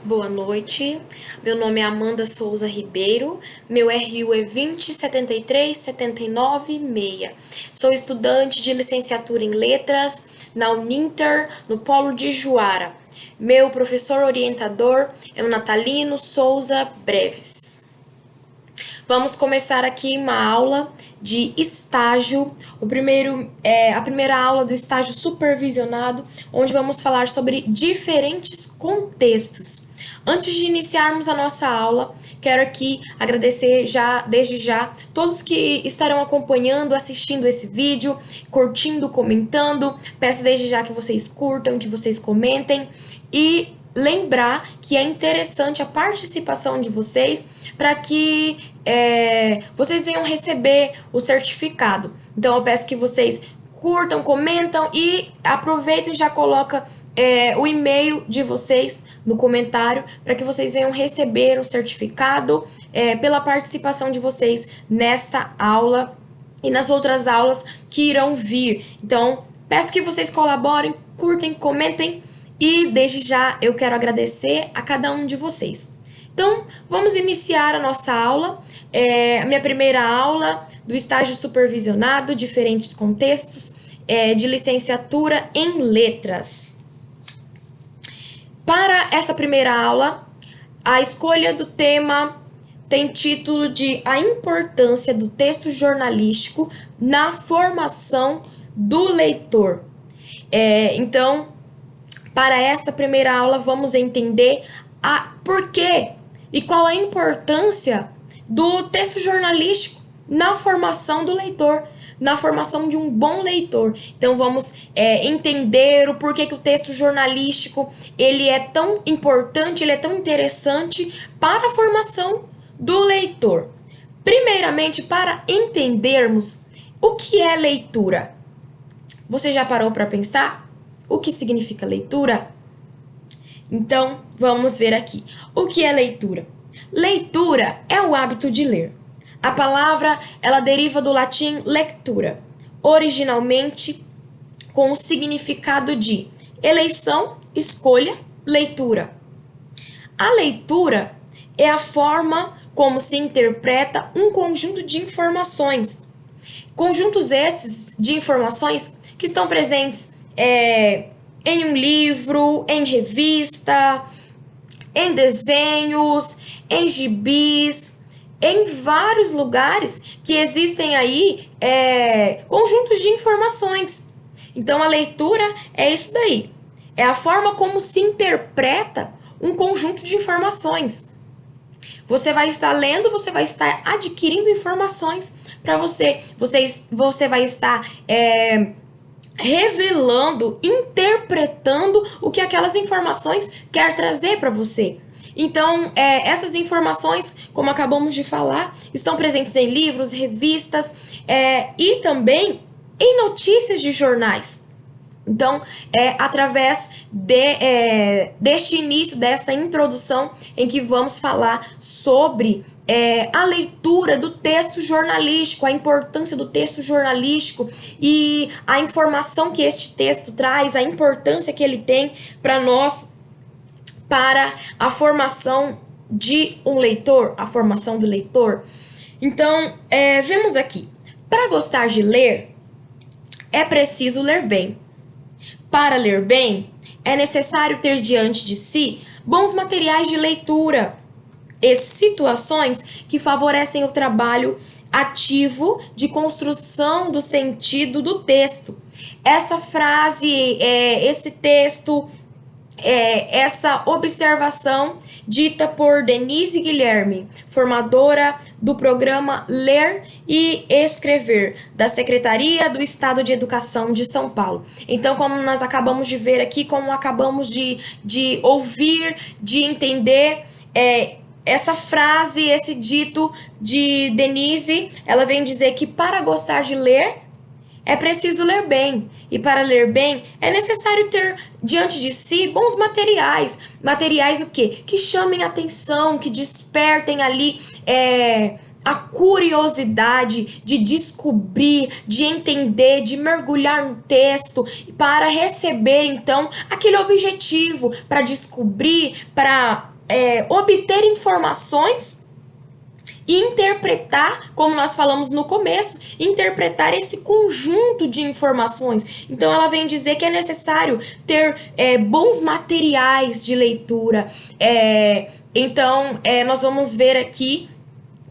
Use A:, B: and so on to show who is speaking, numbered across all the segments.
A: Boa noite, meu nome é Amanda Souza Ribeiro, meu RU é 2073796. Sou estudante de licenciatura em Letras na Uninter, no Polo de Juara. Meu professor orientador é o Natalino Souza Breves. Vamos começar aqui uma aula de estágio, a primeira aula do estágio supervisionado, onde vamos falar sobre diferentes contextos. Antes de iniciarmos a nossa aula, quero aqui agradecer desde já todos que estarão acompanhando, assistindo esse vídeo, curtindo, comentando. Peço desde já que vocês curtam, que vocês comentem e lembrar que é interessante a participação de vocês para que vocês venham receber o certificado. Então eu peço que vocês curtam, comentam e aproveitem e já coloca o e-mail de vocês no comentário para que vocês venham receber o certificado pela participação de vocês nesta aula e nas outras aulas que irão vir. Então, peço que vocês colaborem, curtem, comentem e desde já eu quero agradecer a cada um de vocês. Então, vamos iniciar a nossa aula, a minha primeira aula do estágio supervisionado, diferentes contextos de licenciatura em letras. Para essa primeira aula, a escolha do tema tem título de A Importância do Texto Jornalístico na Formação do Leitor. Então, para esta primeira aula, vamos entender por quê e qual a importância do texto jornalístico na formação do leitor, na formação de um bom leitor. Então vamos entender o porquê que o texto jornalístico ele é tão importante, ele é tão interessante para a formação do leitor. Primeiramente, para entendermos o que é leitura. Você já parou para pensar o que significa leitura? Então, vamos ver aqui. O que é leitura? Leitura é o hábito de ler. A palavra, ela deriva do latim lectura, originalmente com o significado de eleição, escolha, leitura. A leitura é a forma como se interpreta um conjunto de informações. Conjuntos esses de informações que estão presentes em um livro, em revista, em desenhos, em gibis, em vários lugares que existem aí conjuntos de informações. Então a leitura é isso daí. É a forma como se interpreta um conjunto de informações. Você vai estar lendo, você vai estar adquirindo informações para você. Você vai estar revelando, interpretando o que aquelas informações quer trazer para você. Então, essas informações, como acabamos de falar, estão presentes em livros, revistas e também em notícias de jornais. Então, através deste início, desta introdução, em que vamos falar sobre a leitura do texto jornalístico, a importância do texto jornalístico e a informação que este texto traz, a importância que ele tem para nós, para a formação de um leitor, a formação do leitor. Então, vemos aqui, para gostar de ler, é preciso ler bem. Para ler bem, é necessário ter diante de si bons materiais de leitura e situações que favorecem o trabalho ativo de construção do sentido do texto. Essa frase, esse texto, essa observação dita por Denise Guilherme, formadora do programa Ler e Escrever, da Secretaria do Estado de Educação de São Paulo. Então, como nós acabamos de ver aqui, como acabamos de ouvir, de entender, essa frase, esse dito de Denise, ela vem dizer que para gostar de ler, é preciso ler bem. E para ler bem, é necessário ter diante de si bons materiais. Materiais o quê? Que chamem atenção, que despertem ali a curiosidade de descobrir, de entender, de mergulhar no texto para receber, então, aquele objetivo, para descobrir, para obter informações e interpretar, como nós falamos no começo, interpretar esse conjunto de informações. Então ela vem dizer que é necessário ter bons materiais de leitura. Então nós vamos ver aqui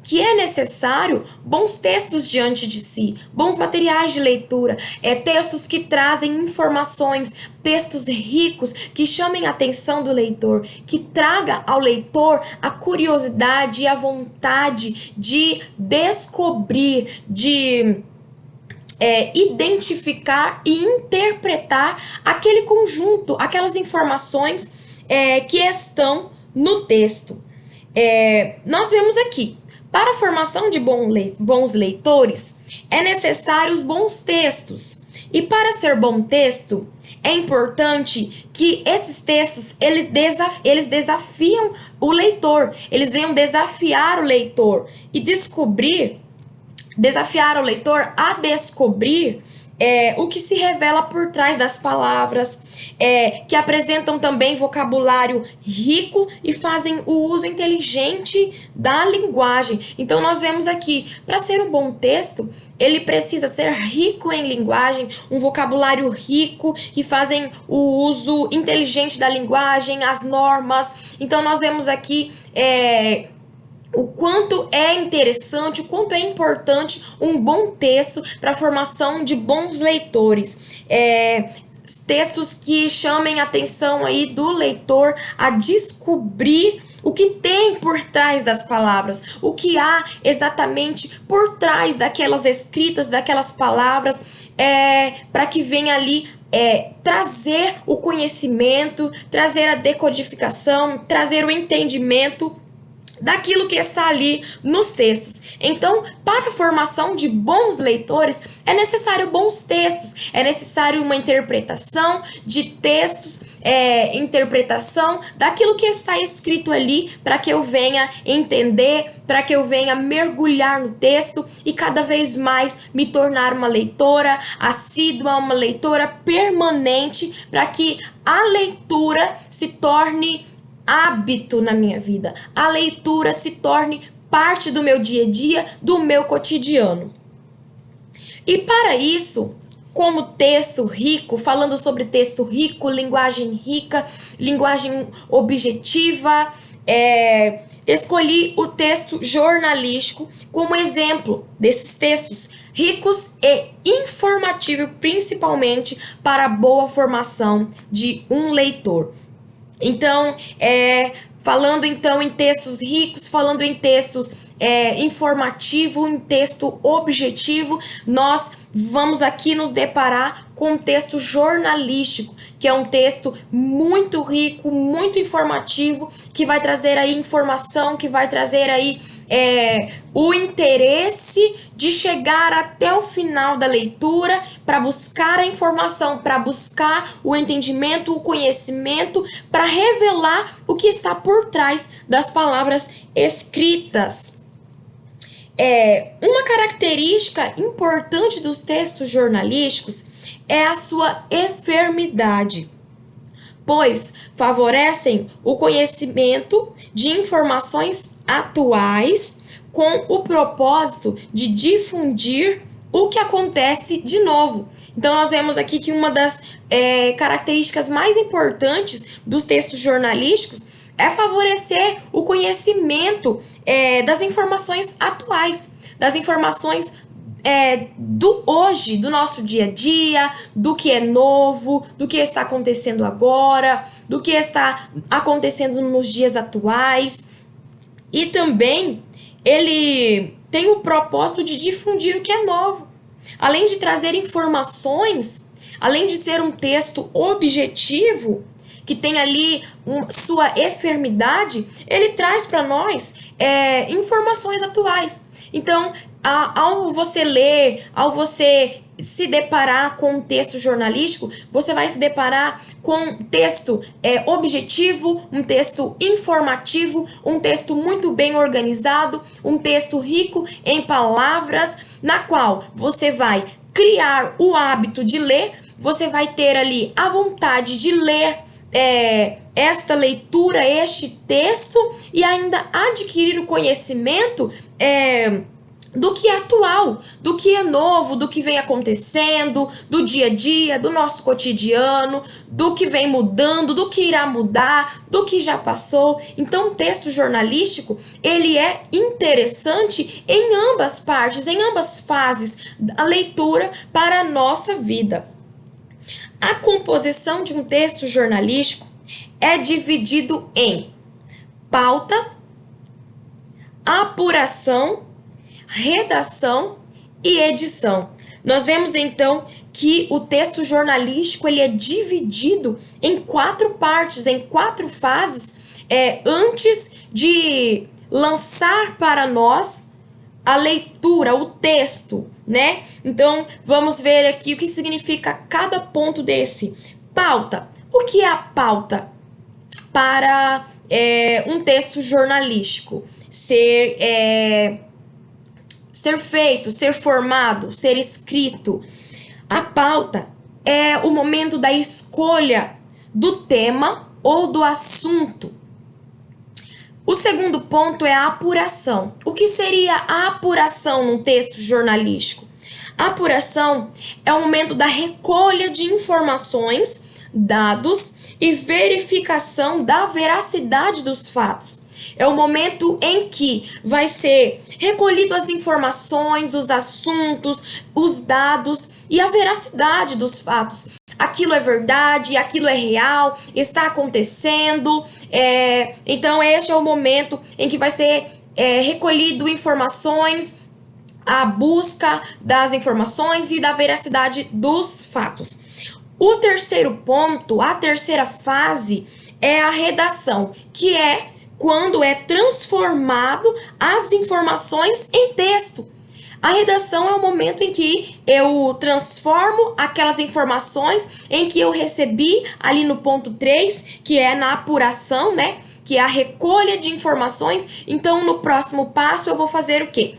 A: que é necessário bons textos diante de si, bons materiais de leitura, textos que trazem informações, textos ricos que chamem a atenção do leitor, que traga ao leitor a curiosidade e a vontade de descobrir, de identificar e interpretar aquele conjunto, aquelas informações que estão no texto. Nós vemos aqui, para a formação de bons leitores, é necessário os bons textos. E para ser bom texto, é importante que esses textos eles desafiam o leitor. Eles venham desafiar o leitor e desafiar o leitor a descobrir o que se revela por trás das palavras, que apresentam também vocabulário rico e fazem o uso inteligente da linguagem. Então nós vemos aqui, para ser um bom texto, ele precisa ser rico em linguagem, um vocabulário rico, que fazem o uso inteligente da linguagem, as normas. Então nós vemos aqui o quanto é interessante, o quanto é importante um bom texto para a formação de bons leitores. Textos que chamem a atenção aí do leitor a descobrir o que tem por trás das palavras, o que há exatamente por trás daquelas escritas, daquelas palavras, para que venha ali trazer o conhecimento, trazer a decodificação, trazer o entendimento daquilo que está ali nos textos. Então, para a formação de bons leitores, é necessário bons textos, é necessário uma interpretação de textos, interpretação daquilo que está escrito ali, para que eu venha entender, para que eu venha mergulhar no texto e cada vez mais me tornar uma leitora assídua, uma leitora permanente, para que a leitura se torne hábito na minha vida, a leitura se torne parte do meu dia a dia, do meu cotidiano. E para isso, como texto rico, falando sobre texto rico, linguagem rica, linguagem objetiva, escolhi o texto jornalístico como exemplo desses textos ricos e informativos, principalmente para a boa formação de um leitor. Então, falando então em textos ricos, falando em textos informativo, em texto objetivo, nós vamos aqui nos deparar com um texto jornalístico, que é um texto muito rico, muito informativo, que vai trazer aí informação, que vai trazer aí o interesse de chegar até o final da leitura para buscar a informação, para buscar o entendimento, o conhecimento, para revelar o que está por trás das palavras escritas. Uma característica importante dos textos jornalísticos é a sua efemeridade, pois favorecem o conhecimento de informações atuais com o propósito de difundir o que acontece de novo. Então nós vemos aqui que uma das características mais importantes dos textos jornalísticos é favorecer o conhecimento das informações atuais, das informações do hoje, do nosso dia a dia, do que é novo, do que está acontecendo agora, do que está acontecendo nos dias atuais. E também ele tem o propósito de difundir o que é novo. Além de trazer informações, além de ser um texto objetivo, que tem ali sua efemeridade, ele traz para nós informações atuais. Então, ao você ler, ao você se deparar com um texto jornalístico, você vai se deparar com um texto objetivo, um texto informativo, um texto muito bem organizado, um texto rico em palavras, na qual você vai criar o hábito de ler, você vai ter ali a vontade de ler esta leitura, este texto, e ainda adquirir o conhecimento do que é atual, do que é novo, do que vem acontecendo, do dia a dia, do nosso cotidiano, do que vem mudando, do que irá mudar, do que já passou. Então, o texto jornalístico, ele é interessante em ambas partes, em ambas fases da leitura para a nossa vida. A composição de um texto jornalístico é dividido em pauta, apuração, redação e edição. Nós vemos então que o texto jornalístico ele é dividido em 4 partes, em 4 fases, antes de lançar para nós a leitura, o texto, né? Então, vamos ver aqui o que significa cada ponto desse. Pauta. O que é a pauta para um texto jornalístico? Ser feito, ser formado, ser escrito. A pauta é o momento da escolha do tema ou do assunto. O segundo ponto é a apuração. O que seria a apuração num texto jornalístico? A apuração é o momento da recolha de informações, dados e verificação da veracidade dos fatos. É o momento em que vai ser recolhido as informações, os assuntos, os dados e a veracidade dos fatos. Aquilo é verdade, aquilo é real, está acontecendo. Então, este é o momento em que vai ser recolhido informações, a busca das informações e da veracidade dos fatos. O terceiro ponto, a terceira fase, é a redação, que é quando é transformado as informações em texto. A redação é o momento em que eu transformo aquelas informações em que eu recebi ali no ponto 3, que é na apuração, né? Que é a recolha de informações. Então, no próximo passo, eu vou fazer o quê?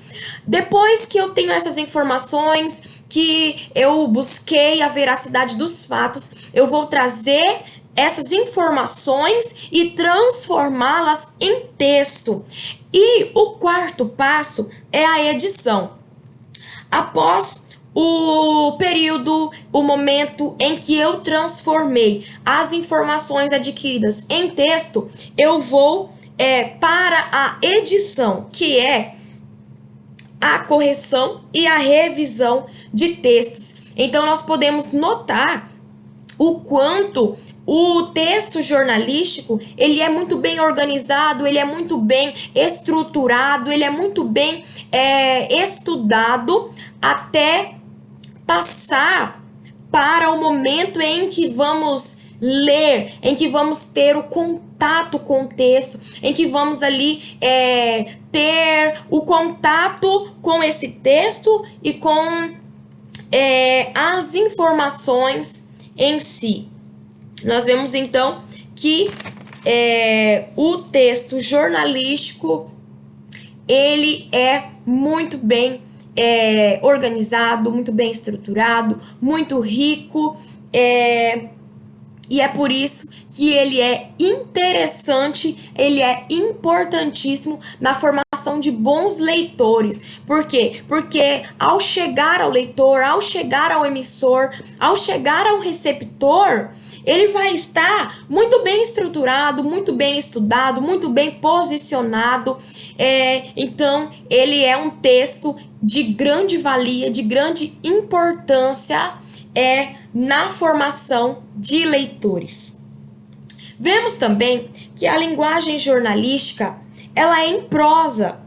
A: Depois que eu tenho essas informações, que eu busquei a veracidade dos fatos, eu vou trazer essas informações e transformá-las em texto. E o quarto passo é a edição. Após o período, o momento em que eu transformei as informações adquiridas em texto, eu vou para a edição, que é a correção e a revisão de textos. Então, nós podemos notar o quanto o texto jornalístico, ele é muito bem organizado, ele é muito bem estruturado, ele é muito bem estudado até passar para o momento em que vamos ler, em que vamos ter o contato com o texto, em que vamos ali ter o contato com esse texto e com as informações em si. Nós vemos então que o texto jornalístico ele é muito bem organizado, muito bem estruturado, muito rico, e é por isso que ele é interessante, ele é importantíssimo na formação de bons leitores. Por quê? Porque ao chegar ao leitor, ao chegar ao emissor, ao chegar ao receptor, ele vai estar muito bem estruturado, muito bem estudado, muito bem posicionado. Então, ele é um texto de grande valia, de grande importância na formação de leitores. Vemos também que a linguagem jornalística ela é em prosa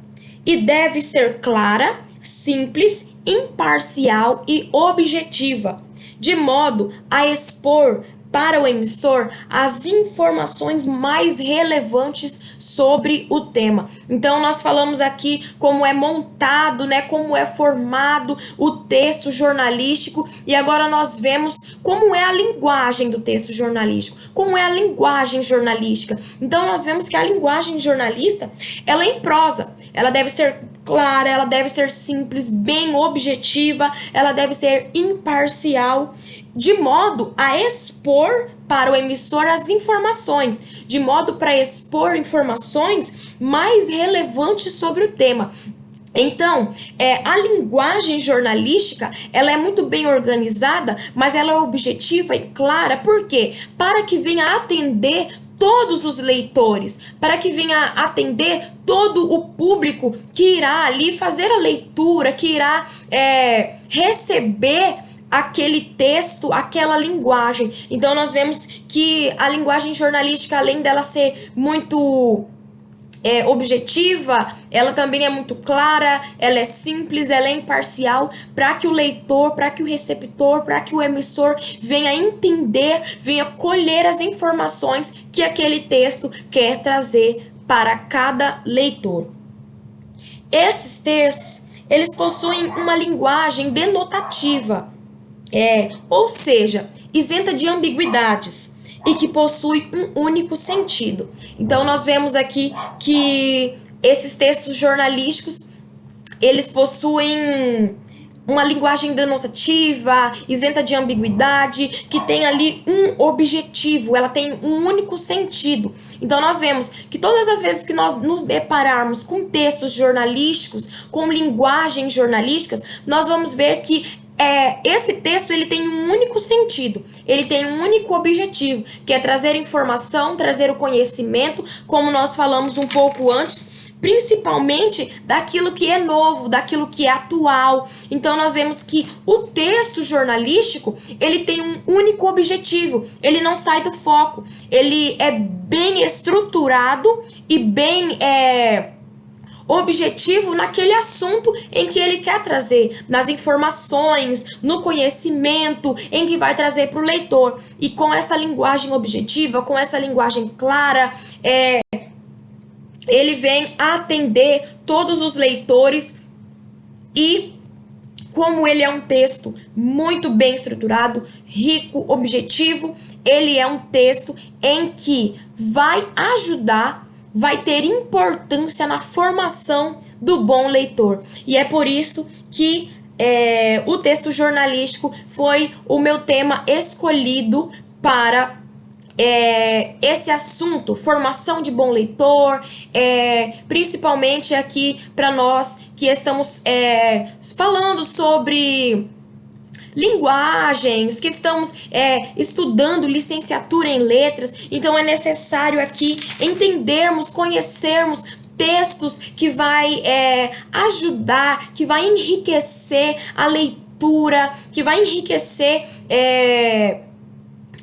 A: e deve ser clara, simples, imparcial e objetiva, de modo a expor para o emissor as informações mais relevantes sobre o tema. Então, nós falamos aqui como é montado, né, como é formado o texto jornalístico, e agora nós vemos como é a linguagem do texto jornalístico, como é a linguagem jornalística. Então, nós vemos que a linguagem jornalista, ela é em prosa, ela deve ser clara, ela deve ser simples, bem objetiva, ela deve ser imparcial, de modo a expor para o emissor as informações, de modo para expor informações mais relevantes sobre o tema. Então, a linguagem jornalística, ela é muito bem organizada, mas ela é objetiva e clara. Por quê? Para que venha atender todos os leitores, para que venha atender todo o público que irá ali fazer a leitura, que irá receber aquele texto, aquela linguagem. Então, nós vemos que a linguagem jornalística, além dela ser muito objetiva, ela também é muito clara, ela é simples, ela é imparcial, para que o leitor, para que o receptor, para que o emissor venha entender, venha colher as informações que aquele texto quer trazer para cada leitor. Esses textos, eles possuem uma linguagem denotativa, ou seja, isenta de ambiguidades, e que possui um único sentido. Então, nós vemos aqui que esses textos jornalísticos, eles possuem uma linguagem denotativa, isenta de ambiguidade, que tem ali um objetivo, ela tem um único sentido. Então, nós vemos que todas as vezes que nós nos depararmos com textos jornalísticos, com linguagens jornalísticas, nós vamos ver que esse texto ele tem um único sentido, ele tem um único objetivo, que é trazer informação, trazer o conhecimento, como nós falamos um pouco antes, principalmente daquilo que é novo, daquilo que é atual. Então nós vemos que o texto jornalístico, ele tem um único objetivo, ele não sai do foco, ele é bem estruturado e bem objetivo naquele assunto em que ele quer trazer, nas informações, no conhecimento em que vai trazer para o leitor. E com essa linguagem objetiva, com essa linguagem clara, ele vem atender todos os leitores. E como ele é um texto muito bem estruturado, rico, objetivo, ele é um texto em que vai ajudar, vai ter importância na formação do bom leitor. E é por isso que o texto jornalístico foi o meu tema escolhido para esse assunto, formação de bom leitor, principalmente aqui para nós que estamos falando sobre linguagens, que estamos estudando licenciatura em letras. Então é necessário aqui entendermos, conhecermos textos que vai ajudar, que vai enriquecer a leitura, que vai enriquecer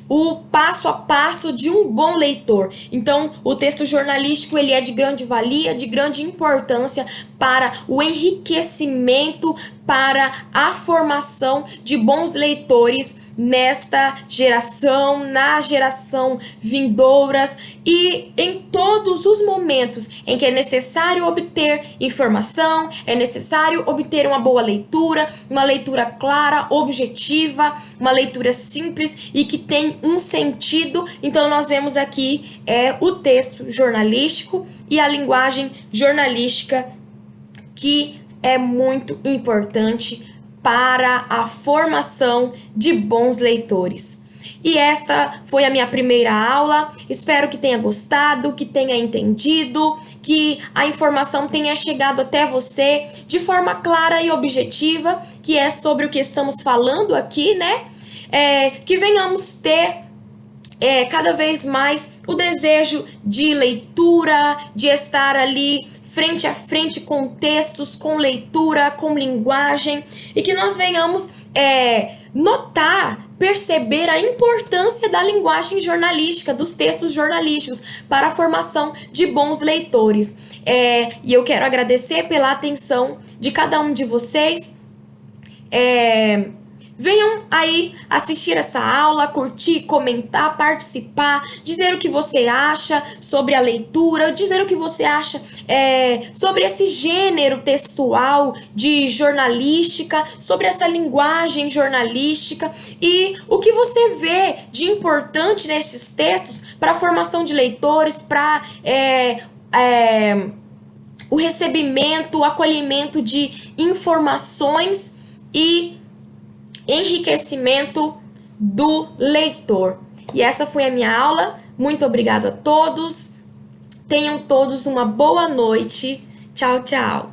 A: o passo a passo de um bom leitor. Então, o texto jornalístico ele é de grande valia, de grande importância para o enriquecimento, para a formação de bons leitores nesta geração, na geração vindouras e em todos os momentos em que é necessário obter informação, é necessário obter uma boa leitura, uma leitura clara, objetiva, uma leitura simples e que tem um sentido. Então nós vemos aqui o texto jornalístico e a linguagem jornalística, que é muito importante para a formação de bons leitores. E esta foi a minha primeira aula. Espero que tenha gostado, que tenha entendido, que a informação tenha chegado até você de forma clara e objetiva, que é sobre o que estamos falando aqui, né? Que venhamos ter cada vez mais o desejo de leitura, de estar ali frente a frente com textos, com leitura, com linguagem, e que nós venhamos notar, perceber a importância da linguagem jornalística, dos textos jornalísticos para a formação de bons leitores. E eu quero agradecer pela atenção de cada um de vocês. Venham aí assistir essa aula, curtir, comentar, participar, dizer o que você acha sobre a leitura, dizer o que você acha sobre esse gênero textual de jornalística, sobre essa linguagem jornalística e o que você vê de importante nesses textos para a formação de leitores, para o recebimento, o acolhimento de informações e enriquecimento do leitor. E essa foi a minha aula. Muito obrigado a todos. Tenham todos uma boa noite. Tchau, tchau.